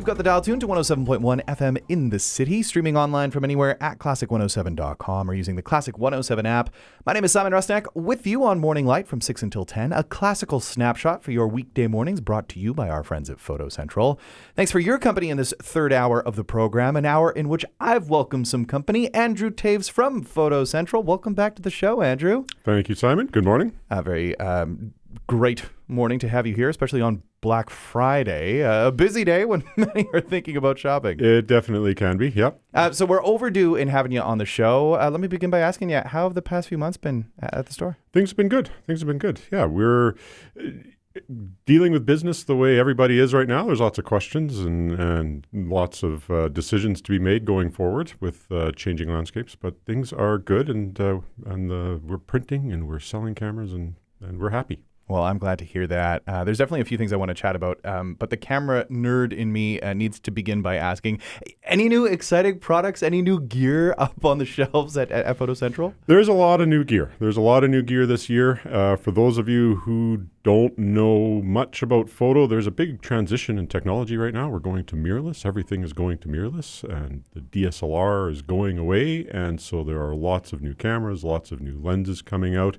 got the dial tuned to 107.1 FM in the city, streaming online from anywhere at classic107.com or using the Classic 107 app. My name is Simon Rusnak, with you on Morning Light from 6 until 10, a classical snapshot for your weekday mornings brought to you by our friends at Photo Central. Thanks for your company in this third hour of the program, an hour in which I've welcomed some company. Andrew Taves from Photo Central. Welcome back to the show, Andrew. Thank you, Simon. Good morning. Very great morning to have you here, especially on Black Friday, a busy day when many are thinking about shopping. It definitely can be, yep. So we're overdue in having you on the show. Let me begin by asking you, how have the past few months been at the store? Things have been good. Yeah, we're dealing with business the way everybody is right now. There's lots of questions and lots of decisions to be made going forward with changing landscapes, but things are good, and we're printing and we're selling cameras and we're happy. Well, I'm glad to hear that. There's definitely a few things I want to chat about, but the camera nerd in me needs to begin by asking, any new exciting products, any new gear up on the shelves at Photo Central? There's a lot of new gear. There's a lot of new gear this year. For those of you who don't know much about photo, there's a big transition in technology right now. We're going to mirrorless. Everything is going to mirrorless, and the DSLR is going away, and so there are lots of new cameras, lots of new lenses coming out.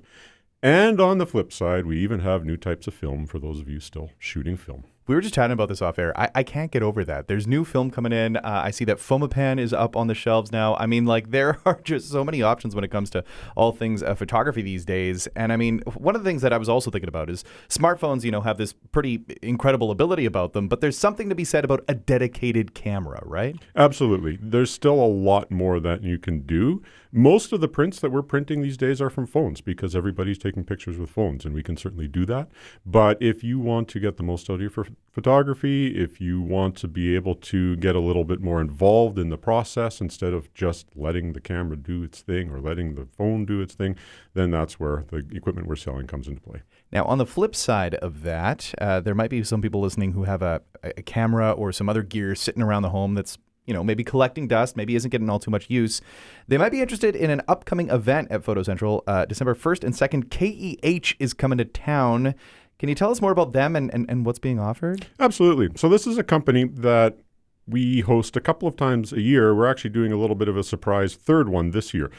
And on the flip side, we even have new types of film for those of you still shooting film. We were just chatting about this off air. I can't get over that. There's new film coming in. I see that Fomapan is up on the shelves now. I mean, like, there are just so many options when it comes to all things photography these days. And I mean, one of the things that I was also thinking about is smartphones, have this pretty incredible ability about them, but there's something to be said about a dedicated camera, right? Absolutely. There's still a lot more that you can do. Most of the prints that we're printing these days are from phones because everybody's taking pictures with phones, and we can certainly do that. But if you want to get the most out of your photography, if you want to be able to get a little bit more involved in the process instead of just letting the camera do its thing or letting the phone do its thing, then that's where the equipment we're selling comes into play. Now, on the flip side of that, there might be some people listening who have a camera or some other gear sitting around the home that's maybe collecting dust, maybe isn't getting all too much use. They might be interested in an upcoming event at Photo Central. December 1st and 2nd, KEH is coming to town. Can you tell us more about them and what's being offered? Absolutely. So this is a company that we host a couple of times a year. We're actually doing a little bit of a surprise third one this year,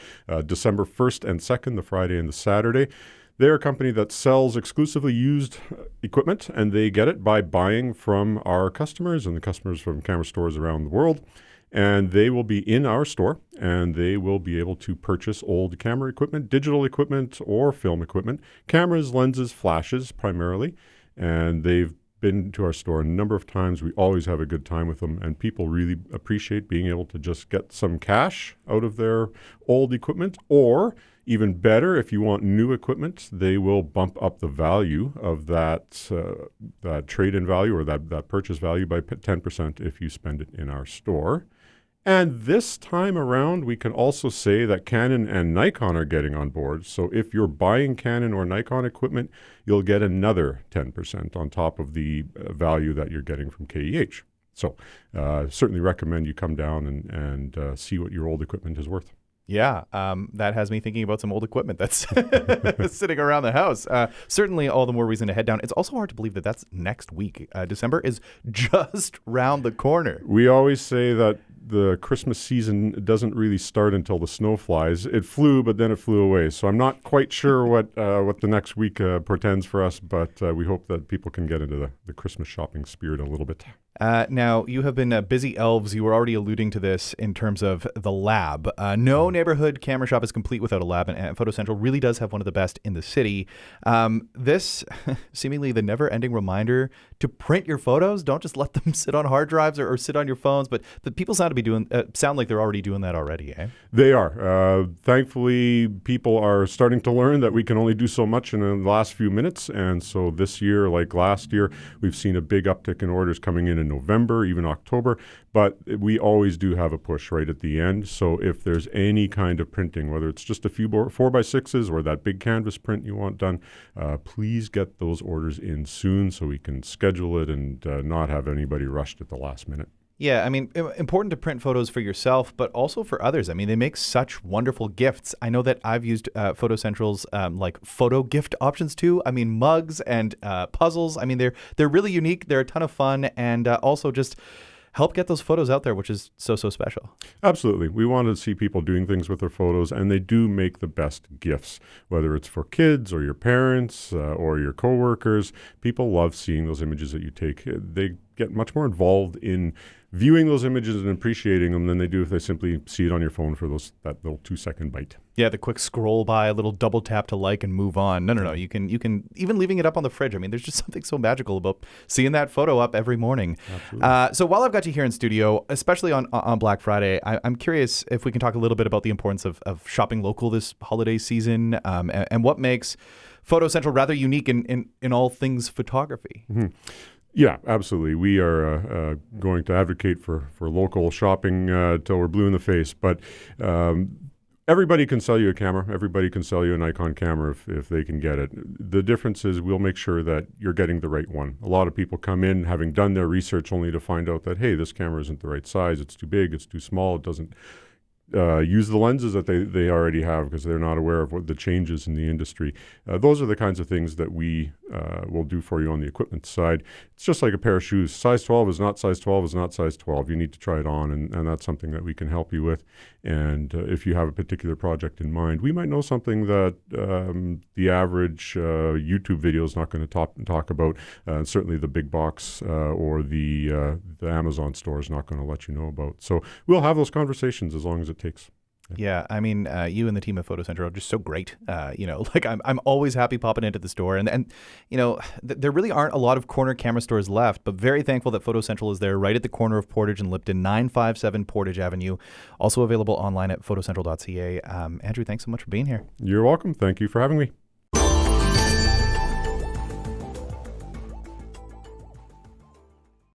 December 1st and 2nd, the Friday and the Saturday. They're a company that sells exclusively used equipment, and they get it by buying from our customers and the customers from camera stores around the world. And they will be in our store, and they will be able to purchase old camera equipment, digital equipment, or film equipment, cameras, lenses, flashes primarily. And they've been to our store a number of times. We always have a good time with them, and people really appreciate being able to just get some cash out of their old equipment, or even better, if you want new equipment, they will bump up the value of that trade-in value or that purchase value by 10% if you spend it in our store. And this time around, we can also say that Canon and Nikon are getting on board. So if you're buying Canon or Nikon equipment, you'll get another 10% on top of the value that you're getting from KEH. So certainly recommend you come down and see what your old equipment is worth. Yeah, that has me thinking about some old equipment that's sitting around the house. Certainly all the more reason to head down. It's also hard to believe that that's next week. December is just round the corner. We always say that the Christmas season doesn't really start until the snow flies. It flew, but then it flew away. So I'm not quite sure what the next week portends for us, but we hope that people can get into the Christmas shopping spirit a little bit. Now, you have been busy elves. You were already alluding to this in terms of the lab. No neighborhood camera shop is complete without a lab, and Photo Central really does have one of the best in the city. This, seemingly the never-ending reminder to print your photos. Don't just let them sit on hard drives or sit on your phones, but the people sound like they're already doing that already, eh? They are. Thankfully, people are starting to learn that we can only do so much in the last few minutes, and so this year, like last year, we've seen a big uptick in orders coming in November, even October, but we always do have a push right at the end. So if there's any kind of printing, whether it's just a few 4x6s or that big canvas print you want done, please get those orders in soon so we can schedule it and not have anybody rushed at the last minute. Yeah, I mean, important to print photos for yourself, but also for others. I mean, they make such wonderful gifts. I know that I've used Photo Central's like photo gift options too. I mean, mugs and puzzles. I mean, they're really unique. They're a ton of fun, and also just help get those photos out there, which is so special. Absolutely. We want to see people doing things with their photos, and they do make the best gifts, whether it's for kids or your parents or your coworkers. People love seeing those images that you take. They get much more involved in viewing those images and appreciating them than they do if they simply see it on your phone for that little 2-second bite. Yeah, the quick scroll by, a little double tap to like and move on. No. You can even leaving it up on the fridge. I mean, there's just something so magical about seeing that photo up every morning. Absolutely. So while I've got you here in studio, especially on Black Friday, I'm curious if we can talk a little bit about the importance of shopping local this holiday season, and what makes Photo Central rather unique in all things photography. Mm-hmm. Yeah, absolutely. We are going to advocate for local shopping till we're blue in the face. But everybody can sell you a camera. Everybody can sell you a Nikon camera if they can get it. The difference is we'll make sure that you're getting the right one. A lot of people come in having done their research only to find out that, hey, this camera isn't the right size. It's too big. It's too small. It doesn't use the lenses that they already have because they're not aware of what the changes in the industry. Those are the kinds of things that we will do for you on the equipment side. It's just like a pair of shoes. Size 12 is not size 12 is not size 12. You need to try it on, and that's something that we can help you with. And if you have a particular project in mind, we might know something that the average YouTube video is not going to talk about. Certainly the big box or the Amazon store is not going to let you know about. So we'll have those conversations as long as it takes. Yeah, I mean, you and the team at Photo Central are just so great. Like I'm always happy popping into the store, and there really aren't a lot of corner camera stores left, but very thankful that Photo Central is there right at the corner of Portage and Lipton, 957 Portage Avenue. Also available online at photocentral.ca. Andrew, thanks so much for being here. You're welcome. Thank you for having me.